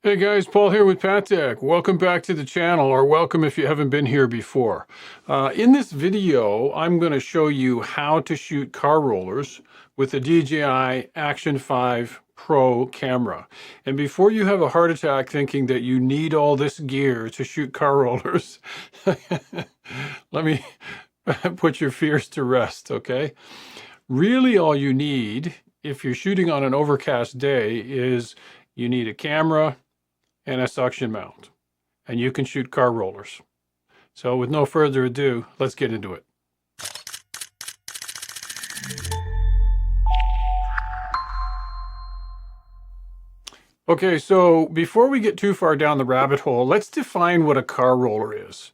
Hey guys, Paul here with Pat Tech. Welcome back to the channel, or welcome if you haven't been here before. In this video, I'm going to show you how to shoot car rollers with the DJI Action 5 Pro camera. And before you have a heart attack thinking that you need all this gear to shoot car rollers, let me put your fears to rest, okay? Really all you need, if you're shooting on an overcast day, is you need a camera and a suction mount, and you can shoot car rollers. So with no further ado, let's get into it. Okay, so before we get too far down the rabbit hole, let's define what a car roller is.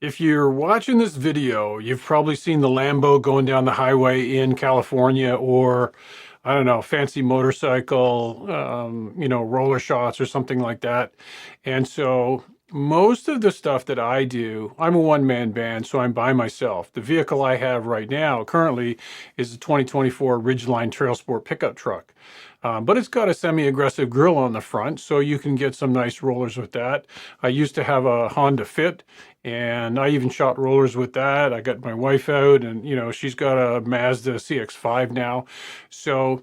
If you're watching this video, you've probably seen the Lambo going down the highway in California, or I don't know, fancy motorcycle, roller shots or something like that. And so most of the stuff that I do, I'm a one-man band, so I'm by myself. The vehicle I have right now currently is a 2024 Ridgeline Trail Sport pickup truck. But it's got a semi-aggressive grille on the front, so you can get some nice rollers with that. I used to have a Honda Fit, and I even shot rollers with that. I got my wife out, and she's got a Mazda CX-5 now. So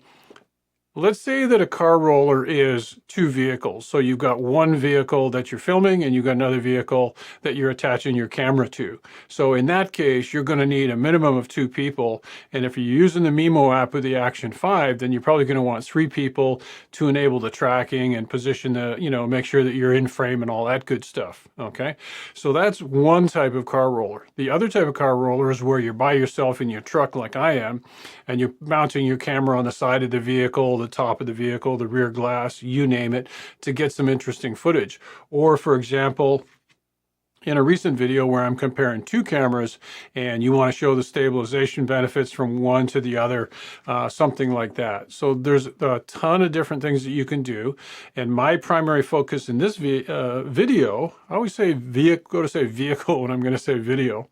let's say that a car roller is two vehicles. So you've got one vehicle that you're filming and you've got another vehicle that you're attaching your camera to. So in that case, you're going to need a minimum of two people. And if you're using the Mimo app with the Action 5, then you're probably going to want three people to enable the tracking and position the, make sure that you're in frame and all that good stuff. Okay. So that's one type of car roller. The other type of car roller is where you're by yourself in your truck like I am, and you're mounting your camera on the side of the vehicle, the top of the vehicle, the rear glass, you name it, to get some interesting footage. Or for example, in a recent video where I'm comparing two cameras and you want to show the stabilization benefits from one to the other, something like that. So there's a ton of different things that you can do. And my primary focus in this video, I always say vehicle when I'm going to say video,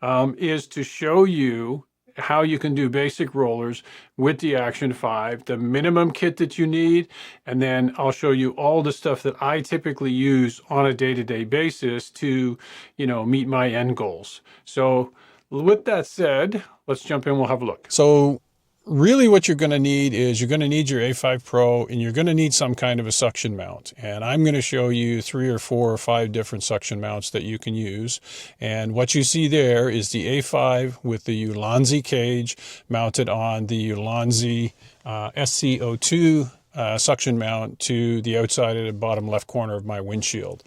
is to show you how you can do basic rollers with the Action 5, the minimum kit that you need, and then I'll show you all the stuff that I typically use on a day-to-day basis to, meet my end goals. So with that said, let's jump in, we'll have a look. So really what you're going to need is you're going to need your A5 Pro, and you're going to need some kind of a suction mount. And I'm going to show you 3 or 4 or 5 different suction mounts that you can use. And what you see there is the A5 with the Ulanzi cage mounted on the Ulanzi SCO2 suction mount to the outside of the bottom left corner of my windshield.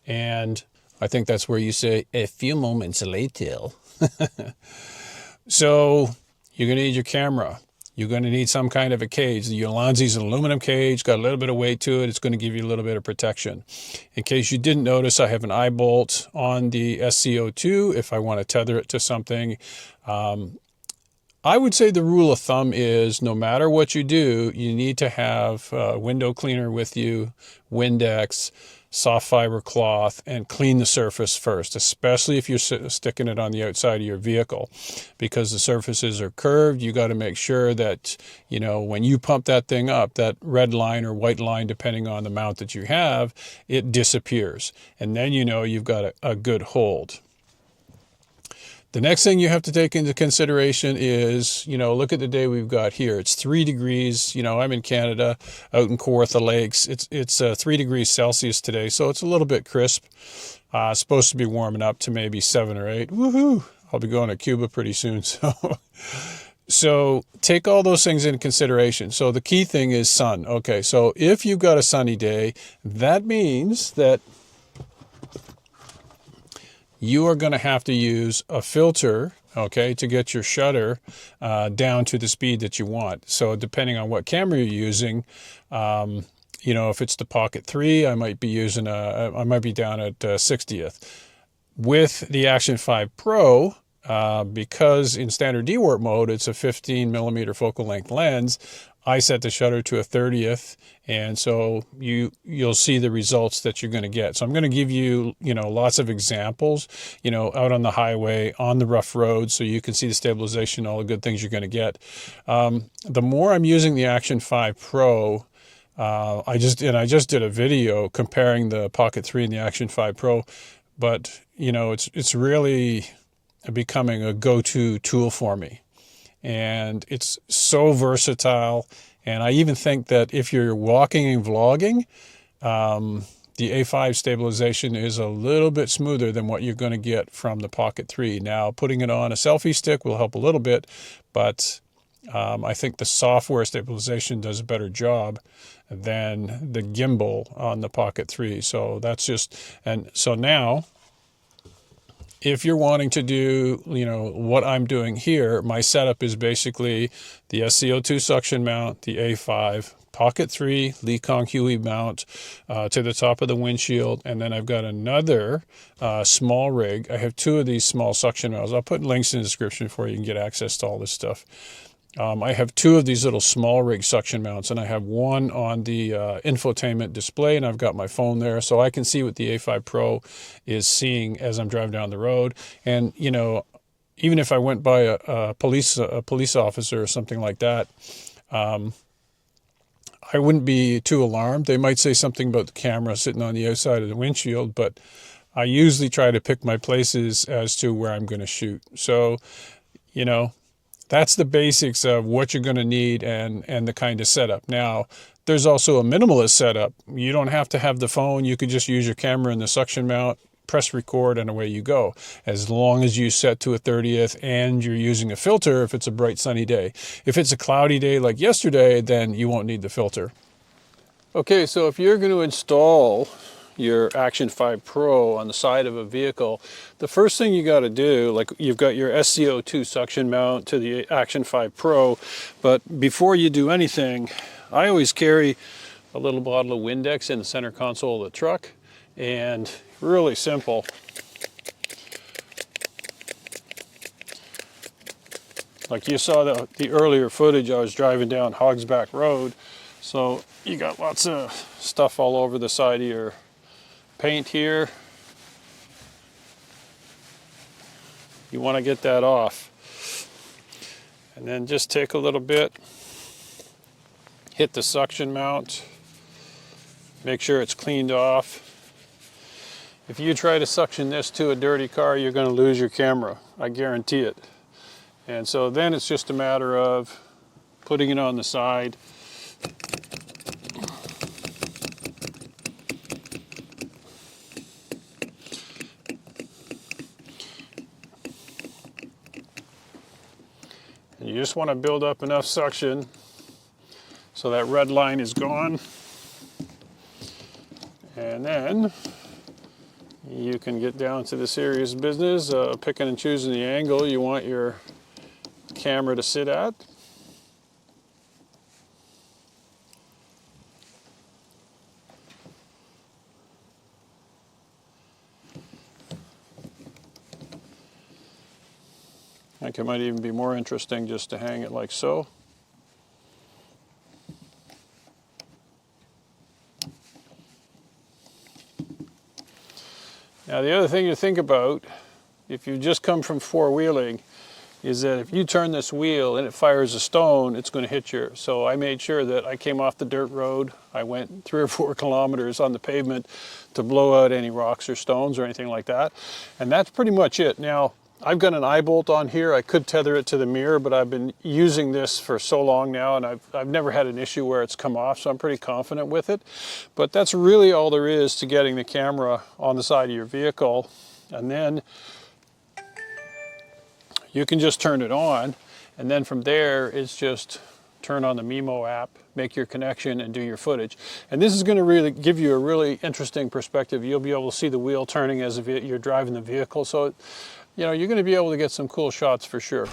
And I think that's where you say a few moments later. So you're going to need your camera. You're going to need some kind of a cage. The Ulanzi's an aluminum cage, got a little bit of weight to it. It's going to give you a little bit of protection. In case you didn't notice, I have an eye bolt on the SCO2 if I want to tether it to something. I would say the rule of thumb is no matter what you do, you need to have a window cleaner with you, Windex, soft fiber cloth, and clean the surface first, especially if you're sticking it on the outside of your vehicle, because the surfaces are curved. You got to make sure that, when you pump that thing up, that red line or white line, depending on the mount that you have, it disappears. And then you've got a good hold. The next thing you have to take into consideration is, look at the day we've got here. It's 3 degrees. I'm in Canada, out in Kawartha Lakes. It's 3 degrees Celsius today, so it's a little bit crisp. Supposed to be warming up to maybe 7 or 8. Woohoo! I'll be going to Cuba pretty soon. So take all those things into consideration. So the key thing is sun. Okay, so if you've got a sunny day, that means that you are going to have to use a filter, okay, to get your shutter down to the speed that you want. So depending on what camera you're using, if it's the Pocket 3, I might be down at 60th. With the Action 5 Pro, because in standard D-warp mode, it's a 15 millimeter focal length lens, I set the shutter to a 30th, and so you'll see the results that you're going to get. So I'm going to give you, lots of examples, out on the highway, on the rough road, so you can see the stabilization, all the good things you're going to get. The more I'm using the Action 5 Pro, I just did a video comparing the Pocket 3 and the Action 5 Pro, but you know, it's really becoming a go-to tool for me, and it's so versatile. And I even think that if you're walking and vlogging, the A5 stabilization is a little bit smoother than what you're going to get from the Pocket 3. Now, putting it on a selfie stick will help a little bit, but I think the software stabilization does a better job than the gimbal on the Pocket 3. So that's just, and so now, if you're wanting to do, you know, what I'm doing here, my setup is basically the SCO2 suction mount, the A5, Pocket 3, Lekong Huey mount to the top of the windshield, and then I've got another small rig. I have two of these small suction mounts. I'll put links in the description for you can get access to all this stuff. I have two of these little small rig suction mounts, and I have one on the infotainment display, and I've got my phone there, so I can see what the A5 Pro is seeing as I'm driving down the road. And you know, even if I went by a police officer or something like that, I wouldn't be too alarmed. They might say something about the camera sitting on the outside of the windshield, but I usually try to pick my places as to where I'm going to shoot. So, you know, that's the basics of what you're going to need and the kind of setup. Now, there's also a minimalist setup. You don't have to have the phone. You could just use your camera and the suction mount, press record, and away you go. As long as you set to a 30th and you're using a filter if it's a bright sunny day. If it's a cloudy day like yesterday, then you won't need the filter. Okay, so if you're going to install your Action 5 Pro on the side of a vehicle, the first thing you got to do, like you've got your SCO2 suction mount to the Action 5 Pro, but before you do anything, I always carry a little bottle of Windex in the center console of the truck, and really simple. Like you saw the earlier footage, I was driving down Hogsback Road, so you got lots of stuff all over the side of your paint here. You want to get that off, and then just take a little bit, hit the suction mount, make sure it's cleaned off. If you try to suction this to a dirty car, you're going to lose your camera, I guarantee it. And so then it's just a matter of putting it on the side. You just want to build up enough suction so that red line is gone. And then you can get down to the serious business, picking and choosing the angle you want your camera to sit at. I think it might even be more interesting just to hang it like so. Now the other thing to think about, if you just come from four-wheeling, is that if you turn this wheel and it fires a stone, it's going to hit you. So I made sure that I came off the dirt road. I went 3 or 4 kilometers on the pavement to blow out any rocks or stones or anything like that. And that's pretty much it. Now, I've got an eye bolt on here. I could tether it to the mirror, but I've been using this for so long now, and I've never had an issue where it's come off, so I'm pretty confident with it. But that's really all there is to getting the camera on the side of your vehicle. And then you can just turn it on, and then from there it's just turn on the Mimo app, make your connection, and do your footage. And this is going to really give you a really interesting perspective. You'll be able to see the wheel turning as if you're driving the vehicle. So, you know, you're going to be able to get some cool shots for sure.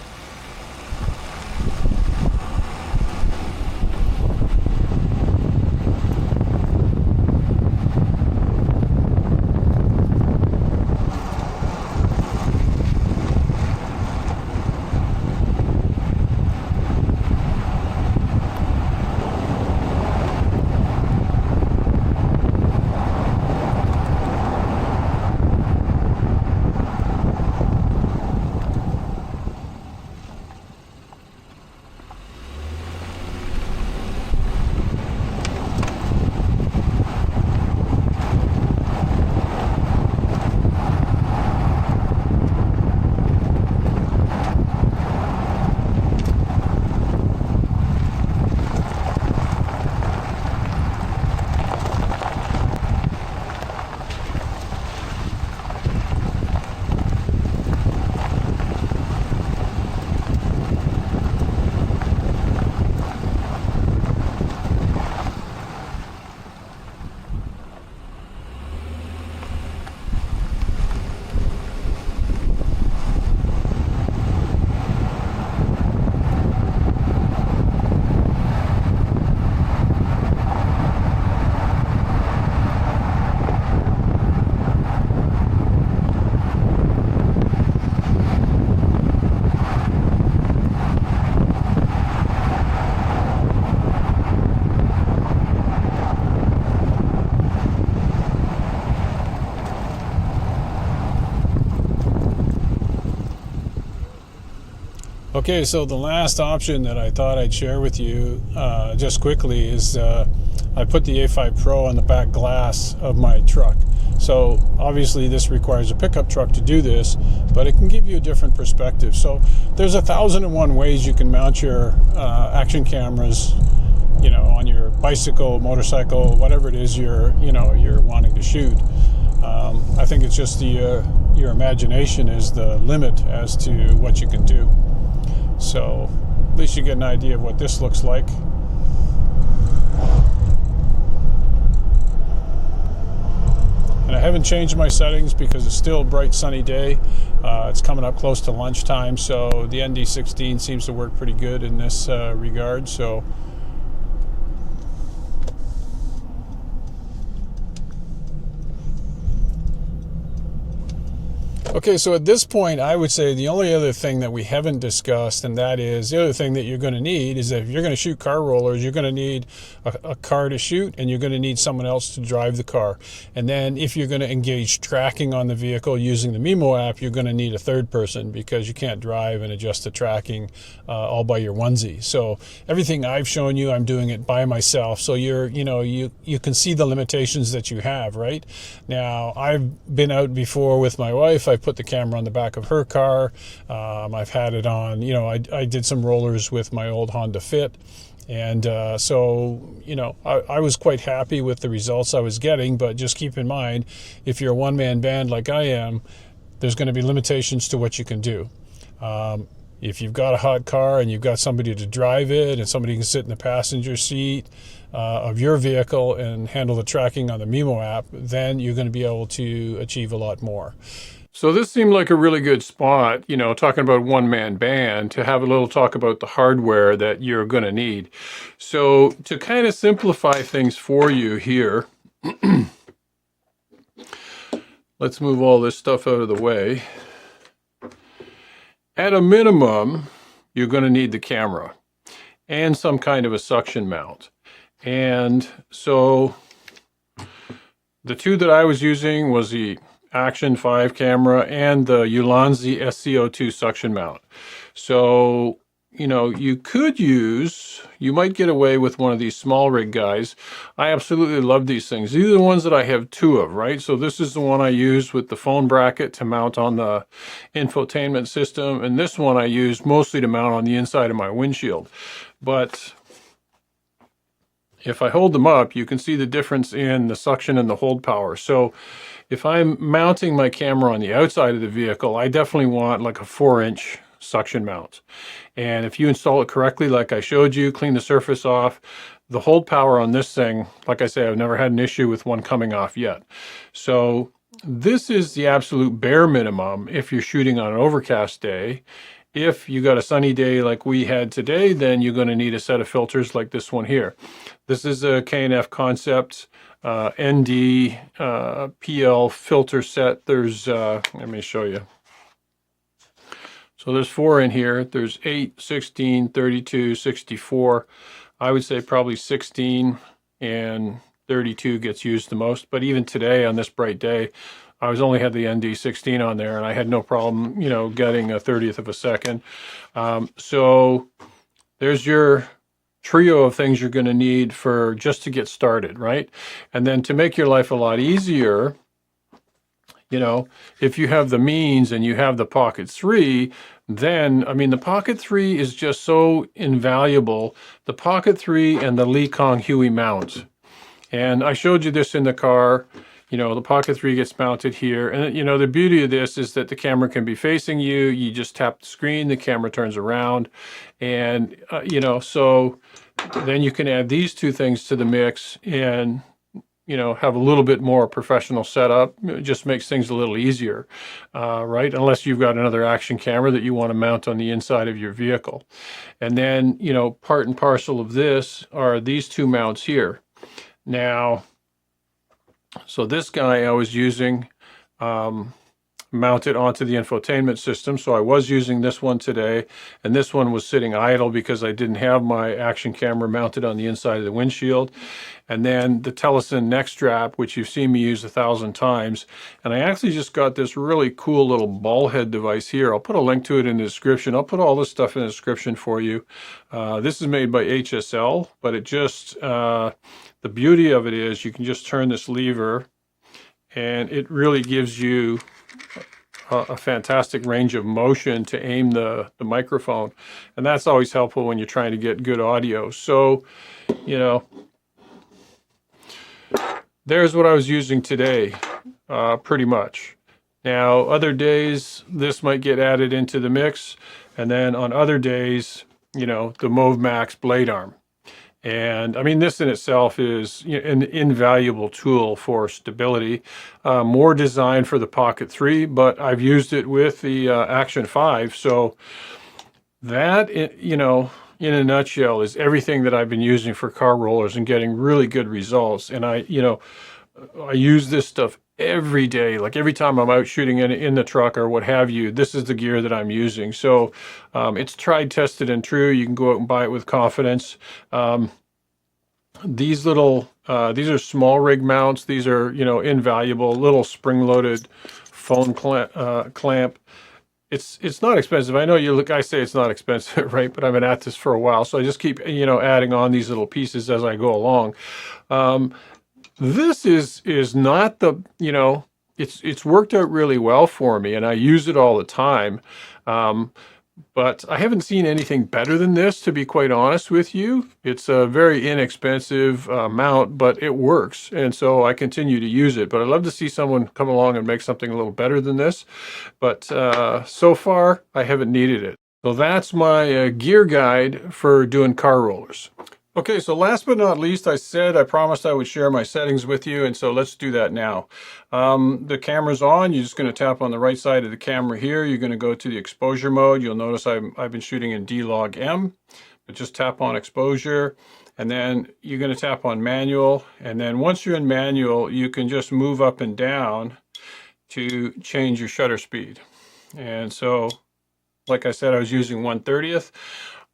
Okay, so the last option that I thought I'd share with you just quickly is I put the A5 Pro on the back glass of my truck. So obviously this requires a pickup truck to do this, but it can give you a different perspective. So there's 1,001 ways you can mount your action cameras, you know, on your bicycle, motorcycle, whatever it is you're wanting to shoot. I think it's just your imagination is the limit as to what you can do. So at least you get an idea of what this looks like. And I haven't changed my settings because it's still a bright sunny day. It's coming up close to lunchtime, so the ND16 seems to work pretty good in this regard. So okay, so at this point, I would say the only other thing that we haven't discussed, and that is the other thing that you're going to need is that if you're going to shoot car rollers, you're going to need a car to shoot, and you're going to need someone else to drive the car. And then if you're going to engage tracking on the vehicle using the Mimo app, you're going to need a third person because you can't drive and adjust the tracking all by your onesie. So everything I've shown you, I'm doing it by myself. So you can see the limitations that you have, right? Now, I've been out before with my wife. I've put the camera on the back of her car. I've had it on, I did some rollers with my old Honda Fit. And so, I was quite happy with the results I was getting, but just keep in mind, if you're a one-man band like I am, there's going to be limitations to what you can do. If you've got a hot car and you've got somebody to drive it and somebody can sit in the passenger seat of your vehicle and handle the tracking on the Mimo app, then you're going to be able to achieve a lot more. So this seemed like a really good spot, talking about one-man band, to have a little talk about the hardware that you're going to need. So to kind of simplify things for you here, let's move all this stuff out of the way. At a minimum, you're going to need the camera and some kind of a suction mount. And so the two that I was using was the Action 5 camera and the Ulanzi SCO2 suction mount. So, you might get away with one of these small rig guys. I absolutely love these things. These are the ones that I have two of, right? So this is the one I use with the phone bracket to mount on the infotainment system. And this one I use mostly to mount on the inside of my windshield. But if I hold them up, you can see the difference in the suction and the hold power. So if I'm mounting my camera on the outside of the vehicle, I definitely want like a 4-inch suction mount. And if you install it correctly, like I showed you, clean the surface off, the hold power on this thing, like I say, I've never had an issue with one coming off yet. So this is the absolute bare minimum if you're shooting on an overcast day. If you got a sunny day like we had today, then you're going to need a set of filters like this one here. This is a K&F Concepts ND PL filter set. There's, let me show you. So there's 4 in here. There's 8, 16, 32, 64. I would say probably 16 and 32 gets used the most. But even today on this bright day, I only had the ND16 on there and I had no problem, getting a 30th of a second. So there's your trio of things you're going to need for just to get started, right? And then to make your life a lot easier, if you have the means and you have the Pocket 3, then, the Pocket 3 is just so invaluable. The Pocket 3 and the Lee Kong Huey mount. And I showed you this in the car. The Pocket 3 gets mounted here. And, the beauty of this is that the camera can be facing you. You just tap the screen, the camera turns around. And, so then you can add these two things to the mix and, have a little bit more professional setup. It just makes things a little easier, right? Unless you've got another action camera that you want to mount on the inside of your vehicle. And then, part and parcel of this are these two mounts here. Now, so this guy I was using, mount it onto the infotainment system. So I was using this one today, and this one was sitting idle because I didn't have my action camera mounted on the inside of the windshield. And then the Telesin neck strap, which you've seen me use 1,000 times. And I actually just got this really cool little ball head device here. I'll put a link to it in the description. I'll put all this stuff in the description for you. This is made by HSL, but it just, the beauty of it is you can just turn this lever and it really gives you a fantastic range of motion to aim the microphone. And that's always helpful when you're trying to get good audio. So, you know, there's what I was using today, pretty much. Now, other days, this might get added into the mix. And then on other days, you know, the Move Max blade arm. And I mean, this in itself is an invaluable tool for stability, more designed for the Pocket 3, but I've used it with the Action 5. So that, you know, in a nutshell, is everything that I've been using for car rollers and getting really good results. And I use this stuff every day. Like every time I'm out shooting in the truck or what have you, this is the gear that I'm using. So it's tried, tested, and true. You can go out and buy it with confidence. These are small rig mounts. These are, you know, invaluable, little spring-loaded phone clamp. It's not expensive. I know I say it's not expensive, right? But I've been at this for a while, so I just keep, you know, adding on these little pieces as I go along. This is not the, you know, it's worked out really well for me, and I use it all the time. But I haven't seen anything better than this, to be quite honest with you. It's a very inexpensive mount, but it works, and so I continue to use it. But I'd love to see someone come along and make something a little better than this. But so far, I haven't needed it. So that's my gear guide for doing car rollers. Okay, so last but not least, I promised I would share my settings with you, and so let's do that now. The camera's on. You're just going to tap on the right side of the camera here. You're going to go to the exposure mode. You'll notice I've been shooting in D-Log-M, but just tap on exposure, and then you're going to tap on manual, and then once you're in manual, you can just move up and down to change your shutter speed. And so, like I said, I was using 1/30th.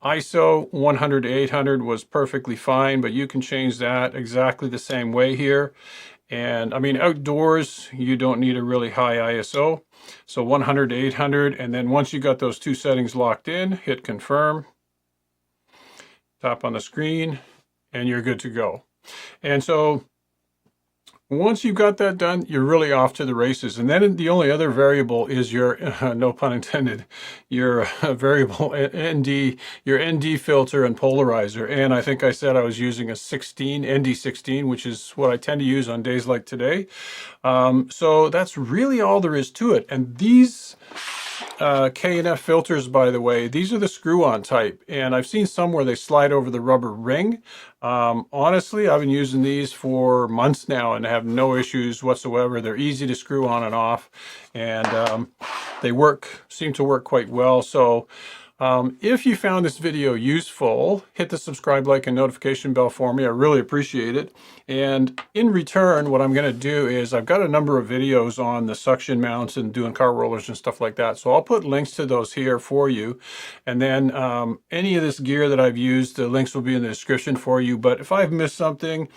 ISO 100 to 800 was perfectly fine, but you can change that exactly the same way here. And I mean, outdoors, you don't need a really high ISO. So 100 to 800, and then once you got those two settings locked in, hit confirm, tap on the screen, and you're good to go. And so once you've got that done, you're really off to the races. And then the only other variable is your, no pun intended, your variable ND, your ND filter and polarizer. And I think I said I was using a 16, ND16, which is what I tend to use on days like today. So that's really all there is to it. And these K&F filters, by the way, these are the screw-on type, and I've seen some where they slide over the rubber ring. Honestly, I've been using these for months now and have no issues whatsoever. They're easy to screw on and off, and they seem to work quite well. So if you found this video useful, hit the subscribe, like, and notification bell for me. I really appreciate it. And in return, what I'm going to do is I've got a number of videos on the suction mounts and doing car rollers and stuff like that. So I'll put links to those here for you. And then any of this gear that I've used, the links will be in the description for you. But if I've missed something,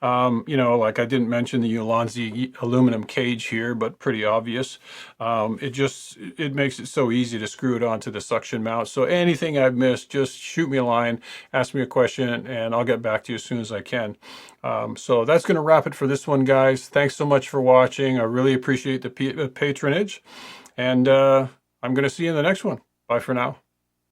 you know, like I didn't mention the Ulanzi aluminum cage here, but pretty obvious. It makes it so easy to screw it onto the suction mount. So anything I've missed, just shoot me a line, ask me a question, and I'll get back to you as soon as I can. So that's going to wrap it for this one, guys. Thanks so much for watching. I really appreciate the patronage, and I'm going to see you in the next one. Bye for now.